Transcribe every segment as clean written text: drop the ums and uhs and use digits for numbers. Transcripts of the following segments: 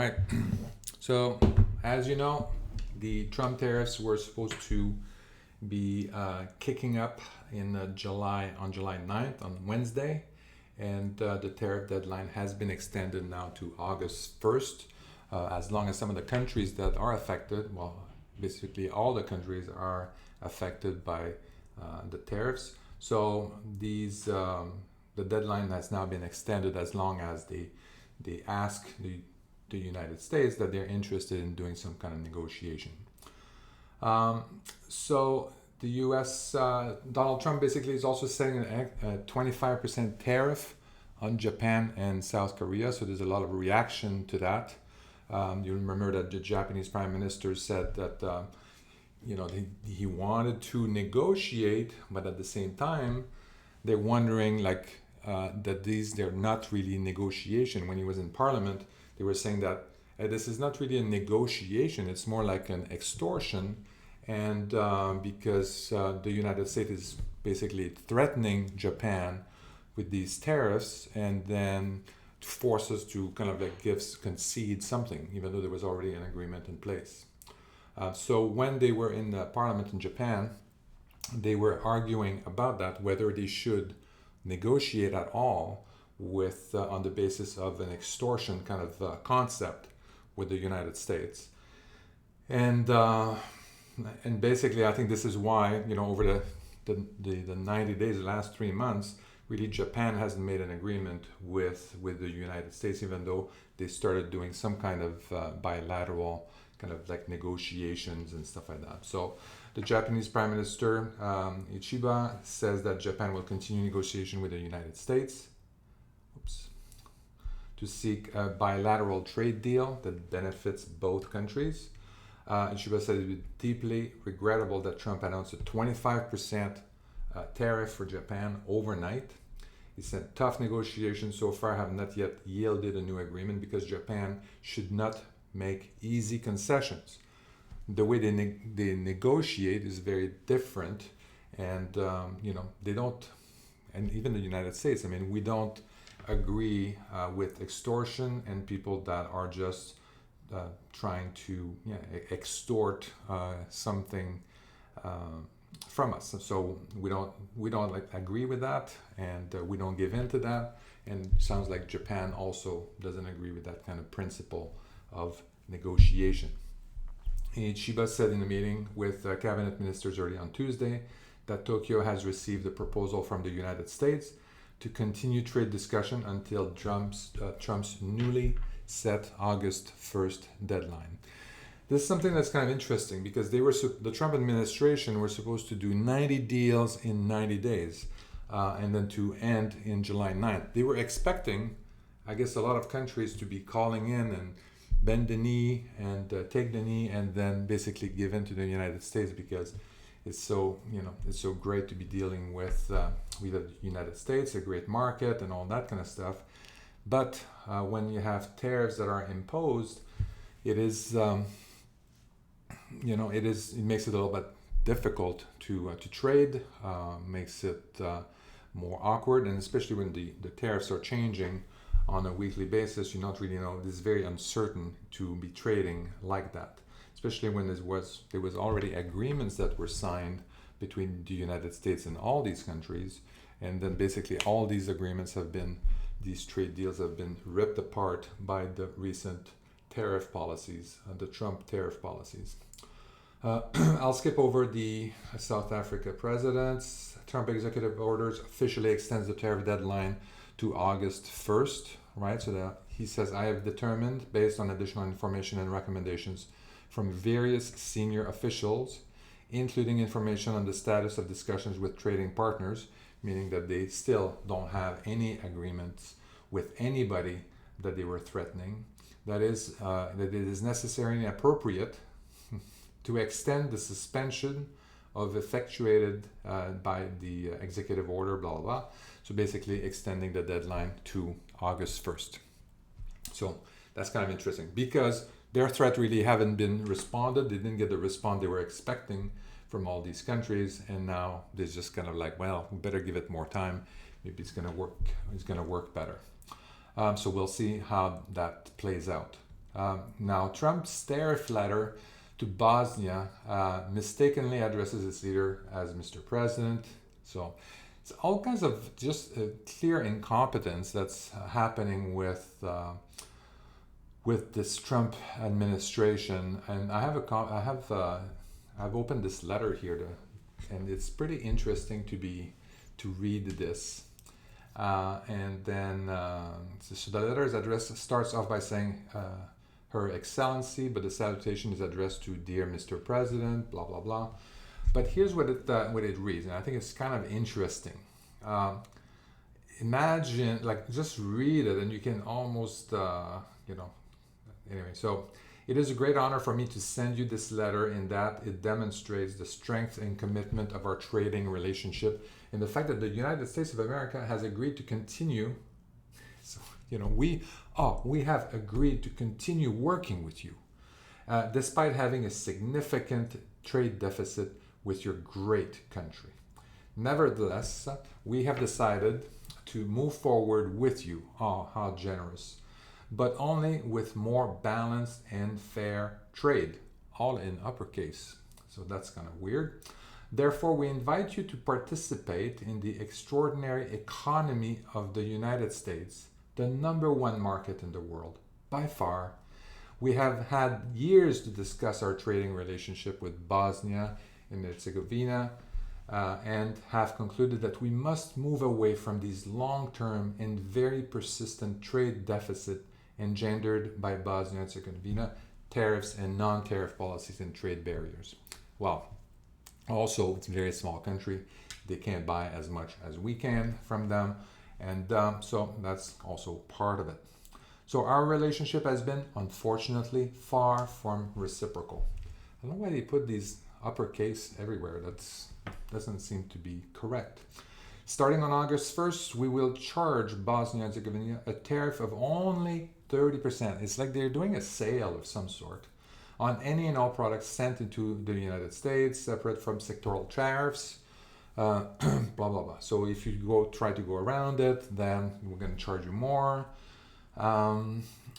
right. So, as you know, the Trump tariffs were supposed to be kicking up in on July 9th, on Wednesday, and the tariff deadline has been extended now to August 1st, as long as some of the countries that are affected, well, basically all the countries are affected by the tariffs. So the deadline has now been extended as long as they ask the United States that they're interested in doing some kind of negotiation. So the U.S. Donald Trump basically is also setting a 25% tariff on Japan and South Korea. So there's a lot of reaction to that. You remember that the Japanese Prime Minister said that he wanted to negotiate, but at the same time they're wondering that they're not really negotiation. When he was in Parliament, they were saying that this is not really a negotiation; it's more like an extortion. And because the United States is basically threatening Japan with these tariffs, and then force us to kind of concede something, even though there was already an agreement in place. So when they were in the Parliament in Japan, they were arguing about that, whether they should negotiate at all with on the basis of an extortion kind of concept with the United States. And basically, I think this is why, over the 90 days, the last 3 months, really Japan hasn't made an agreement with the United States, even though they started doing some kind of bilateral kind of negotiations and stuff like that. So the Japanese Prime Minister Ichiba says that Japan will continue negotiation with the United States to seek a bilateral trade deal that benefits both countries. Ichiba said it would be deeply regrettable that Trump announced a 25% tariff for Japan overnight. He said tough negotiations so far have not yet yielded a new agreement because Japan should not make easy concessions. The way they negotiate is very different, and they don't. And even the United States, we don't agree with extortion and people that are just trying to extort something from us. So we don't agree with that, and we don't give in to that. And it sounds like Japan also doesn't agree with that kind of principle of negotiation. Chiba said in a meeting with cabinet ministers early on Tuesday that Tokyo has received a proposal from the United States to continue trade discussion until Trump's newly set August 1st deadline. This is something that's kind of interesting because the Trump administration were supposed to do 90 deals in 90 days and then to end in July 9th. They were expecting, I guess, a lot of countries to be calling in and bend the knee and take the knee and then basically give in to the United States because it's so great to be dealing with the United States, a great market and all that kind of stuff. But when you have tariffs that are imposed, it makes it a little bit difficult to trade, makes it more awkward, and especially when the tariffs are changing on a weekly basis, you not really know. This is very uncertain to be trading like that, especially when there was already agreements that were signed between the United States and all these countries, and then basically all these agreements these trade deals have been ripped apart by the recent tariff policies, the Trump tariff policies. I'll skip over the South Africa presidents. Trump executive orders officially extends the tariff deadline to August 1st, right? So that he says, I have determined, based on additional information and recommendations from various senior officials, including information on the status of discussions with trading partners, meaning that they still don't have any agreements with anybody that they were threatening, that it is necessary and appropriate to extend the suspension of effectuated by the executive order, blah, blah, blah. So basically extending the deadline to August 1st. So that's kind of interesting because their threat really haven't been responded. They didn't get the response they were expecting from all these countries. And now they're just kind of like, well, we better give it more time. Maybe it's going to work. It's going to work better. So we'll see how that plays out. Now, Trump's tariff letter to Bosnia mistakenly addresses its leader as Mr. President. So it's all kinds of just clear incompetence that's happening with this Trump administration. And I've opened this letter here and it's pretty interesting to read this. And then so the letter is addressed starts off by saying Her Excellency, but the salutation is addressed to Dear Mr. President, blah blah blah. But here's what it reads, and I think it's kind of interesting. Imagine, like, just read it, and you can almost, Anyway, so it is a great honor for me to send you this letter in that it demonstrates the strength and commitment of our trading relationship and the fact that the United States of America has agreed to continue. So, we have agreed to continue working with you, despite having a significant trade deficit with your great country. Nevertheless, we have decided to move forward with you. Oh, how generous. But only with more balanced and fair trade, all in uppercase. So that's kind of weird. Therefore, we invite you to participate in the extraordinary economy of the United States, the #1 market in the world, by far. We have had years to discuss our trading relationship with Bosnia and Herzegovina, and have concluded that we must move away from these long-term and very persistent trade deficit engendered by Bosnia and Herzegovina, tariffs and non-tariff policies and trade barriers. Well, also, it's a very small country. They can't buy as much as we can from them. And so that's also part of it. So our relationship has been, unfortunately, far from reciprocal. I don't know why they put these uppercase everywhere. That doesn't seem to be correct. Starting on August 1st, we will charge Bosnia and Herzegovina a tariff of only 30%. It's like they're doing a sale of some sort on any and all products sent into the United States, separate from sectoral tariffs, blah, blah, blah. So if you try to go around it, then we're going to charge you more.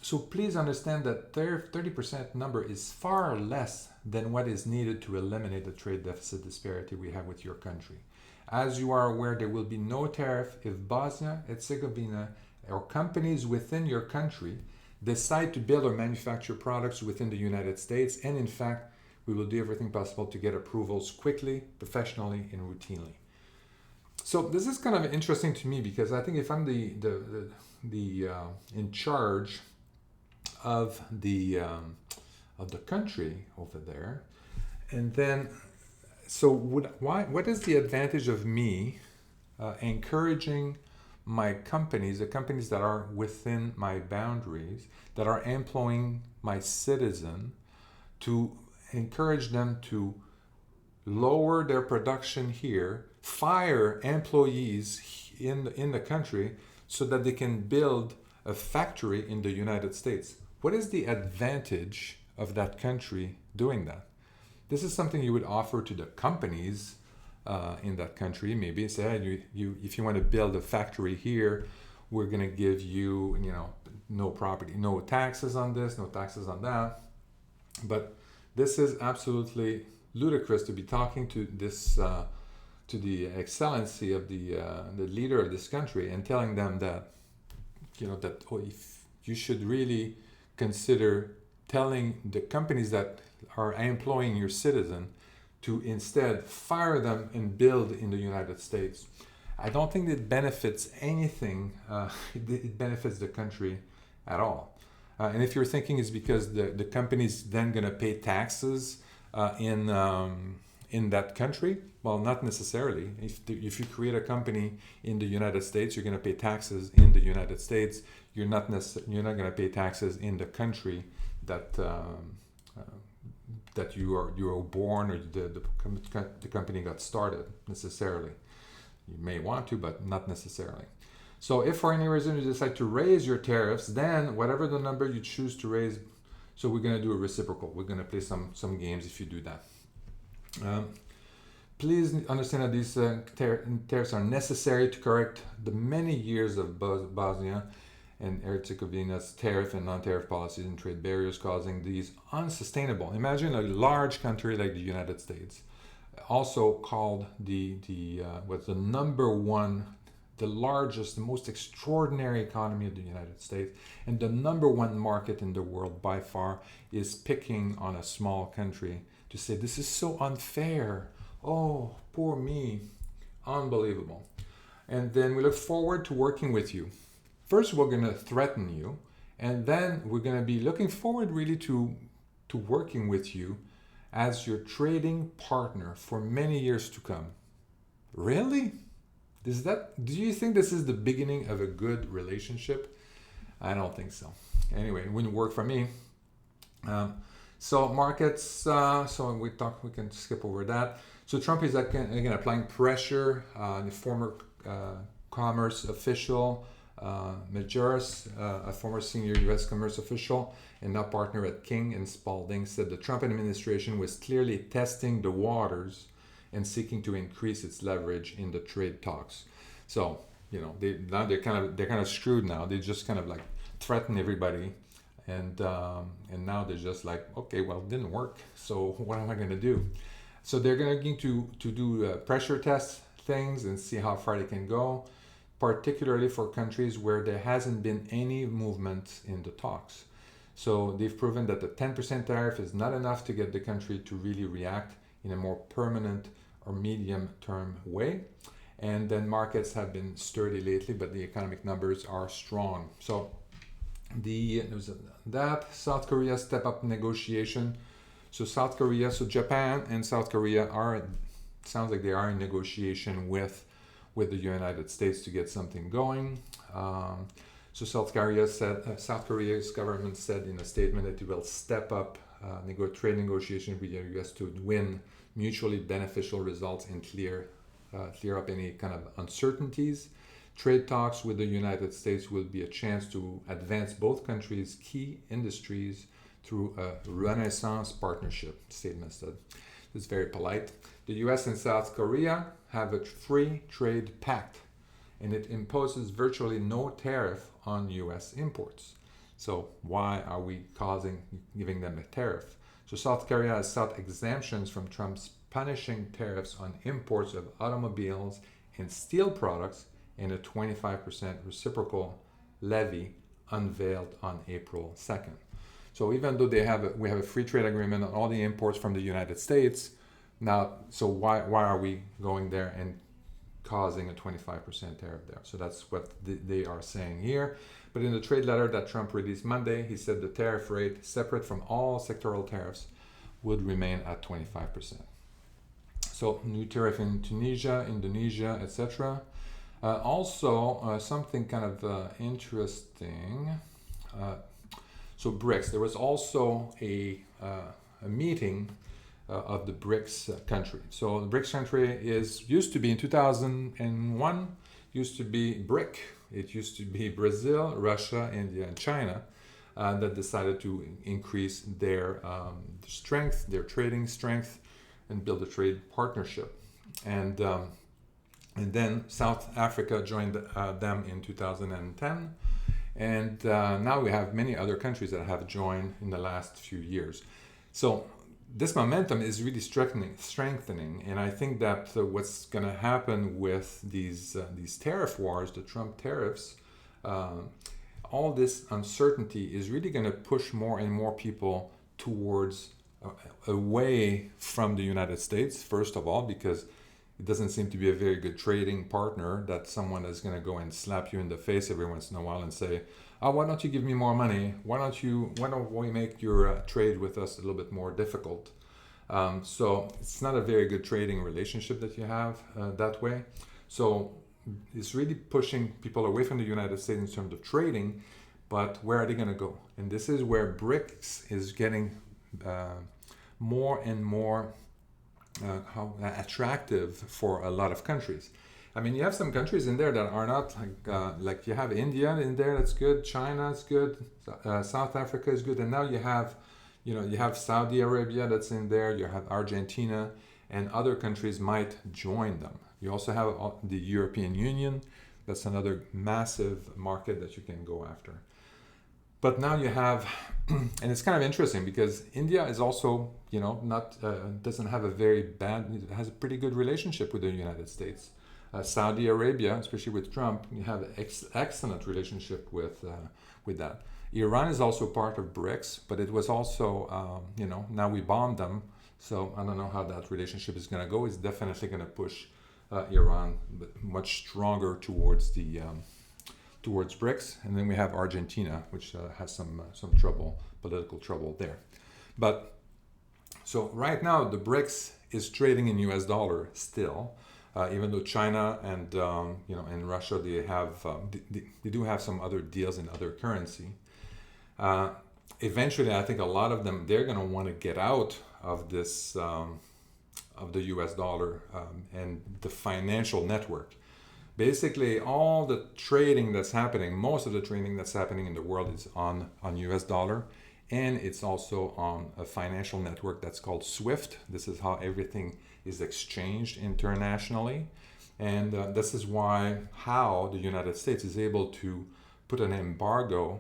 So please understand that their 30% number is far less than what is needed to eliminate the trade deficit disparity we have with your country. As you are aware, there will be no tariff if Bosnia and Herzegovina or companies within your country decide to build or manufacture products within the United States. And in fact, we will do everything possible to get approvals quickly, professionally, and routinely. So this is kind of interesting to me because I think if I'm the in charge of the country over there, and then so what is the advantage of me encouraging my companies, the companies that are within my boundaries, that are employing my citizen, to encourage them to lower their production here, fire employees in the country so that they can build a factory in the United States? What is the advantage of that country doing that? This is something you would offer to the companies in that country. Maybe say, hey, if you want to build a factory here, we're going to give you, no property, no taxes on this, no taxes on that. But this is absolutely ludicrous to be talking to this, to the excellency of the leader of this country and telling them that, if you should really consider telling the companies that are employing your citizen to instead fire them and build in the United States. I don't think it benefits anything. It benefits the country at all. And if you're thinking it's because the company's then going to pay taxes in that country, well, not necessarily. If you create a company in the United States, you're going to pay taxes in the United States. You're not going to pay taxes in the country that you were born or the company got started necessarily. You may want to, but not necessarily. So if for any reason you decide to raise your tariffs, then whatever the number you choose to raise, so we're going to do a reciprocal. We're going to play some games if you do that. Please understand that these tariffs are necessary to correct the many years of Bosnia and Herzegovina's tariff and non-tariff policies and trade barriers causing these unsustainable. Imagine a large country like the United States, also called was the number one, the largest, the most extraordinary economy of the United States, and the number one market in the world by far, is picking on a small country to say this is so unfair. Oh, poor me. Unbelievable. And then we look forward to working with you. First, we're going to threaten you, and then we're going to be looking forward really to working with you as your trading partner for many years to come. Really? Do you think this is the beginning of a good relationship? I don't think so. Anyway, it wouldn't work for me. So markets, so we can skip over that. So Trump is again applying pressure. The former commerce official, Majoris, a former senior U.S. commerce official and now partner at King and Spalding, said the Trump administration was clearly testing the waters and seeking to increase its leverage in the trade talks. So they're kind of screwed now. They just kind of like threaten everybody, and now they're just like, okay, well, it didn't work. So what am I going to do? So they're going to do pressure test things and see how far they can go, particularly for countries where there hasn't been any movement in the talks. So they've proven that the 10% tariff is not enough to get the country to really react in a more permanent or medium-term way. And then markets have been sturdy lately, but the economic numbers are strong. So South Korea step up negotiation. So Japan and South Korea sounds like they are in negotiation with the United States to get something going. So South Korea's government said in a statement that it will step up trade negotiations with the U.S. to win mutually beneficial results and clear up any kind of uncertainties. Trade talks with the United States will be a chance to advance both countries' key industries through a Renaissance partnership, statement said. It's very polite. The U.S. and South Korea have a free trade pact, and it imposes virtually no tariff on U.S. imports. So why are we giving them a tariff? So South Korea has sought exemptions from Trump's punishing tariffs on imports of automobiles and steel products, and a 25% reciprocal levy unveiled on April 2nd. So even though we have a free trade agreement on all the imports from the United States, now, so why are we going there and causing a 25% tariff there? So that's what they are saying here. But in the trade letter that Trump released Monday, he said the tariff rate, separate from all sectoral tariffs, would remain at 25%. So new tariff in Tunisia, Indonesia, etc. Also, something kind of interesting. So BRICS, there was also a meeting of the BRICS country. So the BRICS country used to be in 2001, used to be BRIC. It used to be Brazil, Russia, India, and China that decided to increase their strength, their trading strength, and build a trade partnership. And then South Africa joined them in 2010. And now we have many other countries that have joined in the last few years. So this momentum is really strengthening, and I think that what's going to happen with these tariff wars, the Trump tariffs, all this uncertainty is really going to push more and more people towards away from the United States, first of all, because it doesn't seem to be a very good trading partner, that someone is going to go and slap you in the face every once in a while and say, oh, why don't you give me more money? Why don't we make your trade with us a little bit more difficult? So it's not a very good trading relationship that you have that way. So it's really pushing people away from the United States in terms of trading, but where are they going to go? And this is where BRICS is getting more and more attractive for a lot of countries. I mean, you have some countries in there that are not like you have India in there, that's good. China is good. South Africa is good, and now you have Saudi Arabia that's in there. You have Argentina, and other countries might join them. You also have the European Union That's another massive market that you can go after. But now you have, and it's kind of interesting because India is also, not doesn't have a very bad, it has a pretty good relationship with the United States. Saudi Arabia, especially with Trump, you have an excellent relationship with that. Iran is also part of BRICS, but it was also, now we bombed them, so I don't know how that relationship is going to go. It's definitely going to push Iran much stronger towards BRICS, and then we have Argentina, which has some political trouble there. But so right now the BRICS is trading in U.S. dollar still, even though China and and Russia they do have some other deals in other currency. Eventually, I think a lot of them they're going to want to get out of this of the U.S. dollar and the financial network. Basically, all the trading that's happening, most of the trading that's happening in the world is on US dollar, and it's also on a financial network that's called SWIFT. This is how everything is exchanged internationally, and this is how the United States is able to put an embargo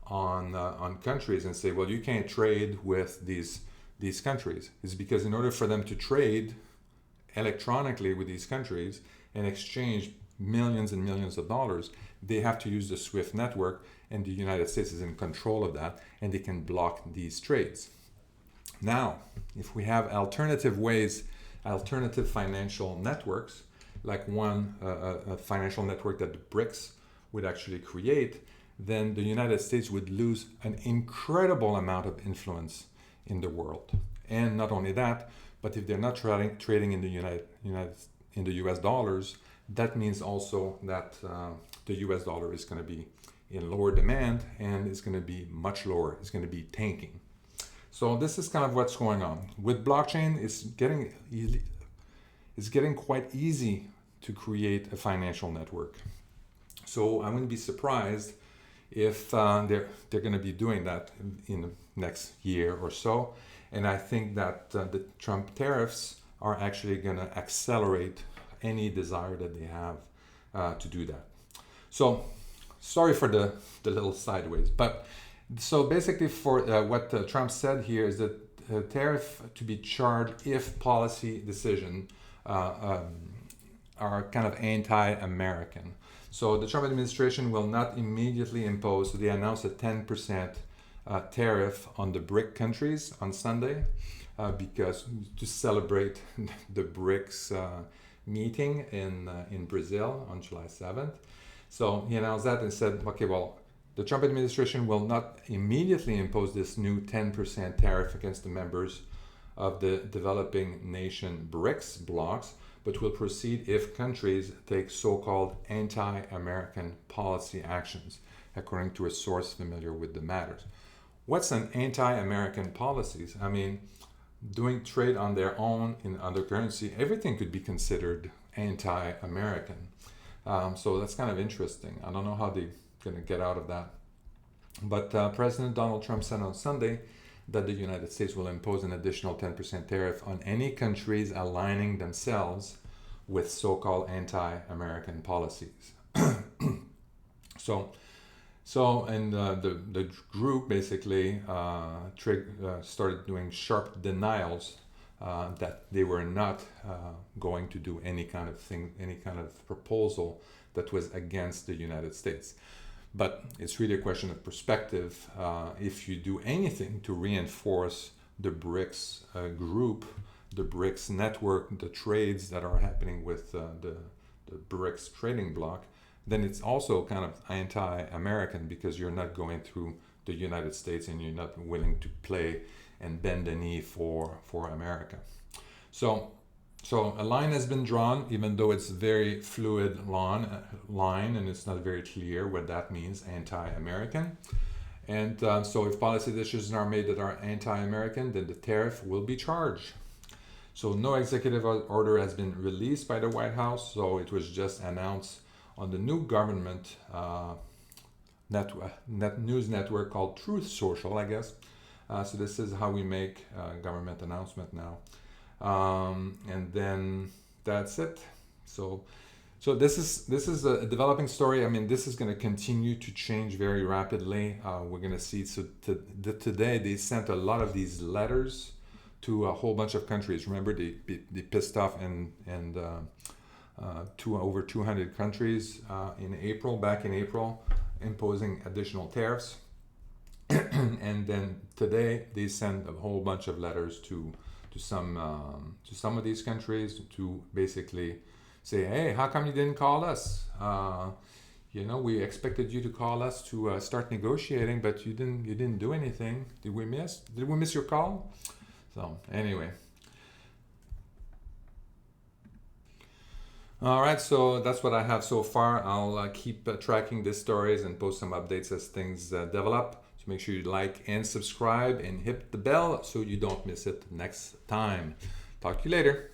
on countries and say, well, you can't trade with these countries. It's because in order for them to trade electronically with these countries and exchange millions and millions of dollars, they have to use the SWIFT network, and the United States is in control of that, and they can block these trades. Now, if we have alternative financial networks, like a financial network that the BRICS would actually create, then the United States would lose an incredible amount of influence in the world. And not only that, but if they're not trading in the US dollars, that means also that the US dollar is going to be in lower demand and is going to be much lower. It's going to be tanking. So this is kind of what's going on. With blockchain, it's getting quite easy to create a financial network. So I wouldn't be surprised if they're going to be doing that in the next year or so. And I think that the Trump tariffs are actually going to accelerate any desire that they have to do that. So sorry for the little sideways, but so basically for what Trump said here is that tariff to be charged if policy decisions are kind of anti-American. So the Trump administration will not immediately impose, so they announced a 10% tariff on the BRIC countries on Sunday because to celebrate the BRICS meeting in Brazil on July 7th. So he announced that and said, okay, well, the Trump administration will not immediately impose this new 10% tariff against the members of the developing nation BRICS blocs, but will proceed if countries take so-called anti-American policy actions, according to a source familiar with the matters. What's an anti-American policies? I mean, doing trade on their own in other currency, everything could be considered anti-American. So that's kind of interesting. I don't know how they're going to get out of that. But President Donald Trump said on Sunday that the United States will impose an additional 10% tariff on any countries aligning themselves with so-called anti-American policies. And the group basically started doing sharp denials that they were not going to do any kind of proposal that was against the United States. But it's really a question of perspective. If you do anything to reinforce the BRICS group, the BRICS network, the trades that are happening with the BRICS trading bloc, then it's also kind of anti-American because you're not going through the United States and you're not willing to play and bend the knee for America. So a line has been drawn, even though it's a very fluid line and it's not very clear what that means, anti-American. And so if policy decisions are made that are anti-American, then the tariff will be charged. So no executive order has been released by the White House, so it was just announced on the new government news network called Truth Social, I guess. So this is how we make government announcement now. And then that's it. So So this is a developing story. I mean, this is going to continue to change very rapidly. We're going to see. So today they sent a lot of these letters to a whole bunch of countries. Remember, they pissed off and to over 200 countries back in April, imposing additional tariffs. And then today they send a whole bunch of letters to some of these countries to basically say, hey, how come you didn't call us? We expected you to call us to start negotiating, but you didn't do anything. Did we miss your call? So anyway. All right, so that's what I have so far. I'll keep tracking these stories and post some updates as things develop. So make sure you like and subscribe and hit the bell so you don't miss it next time. Talk to you later.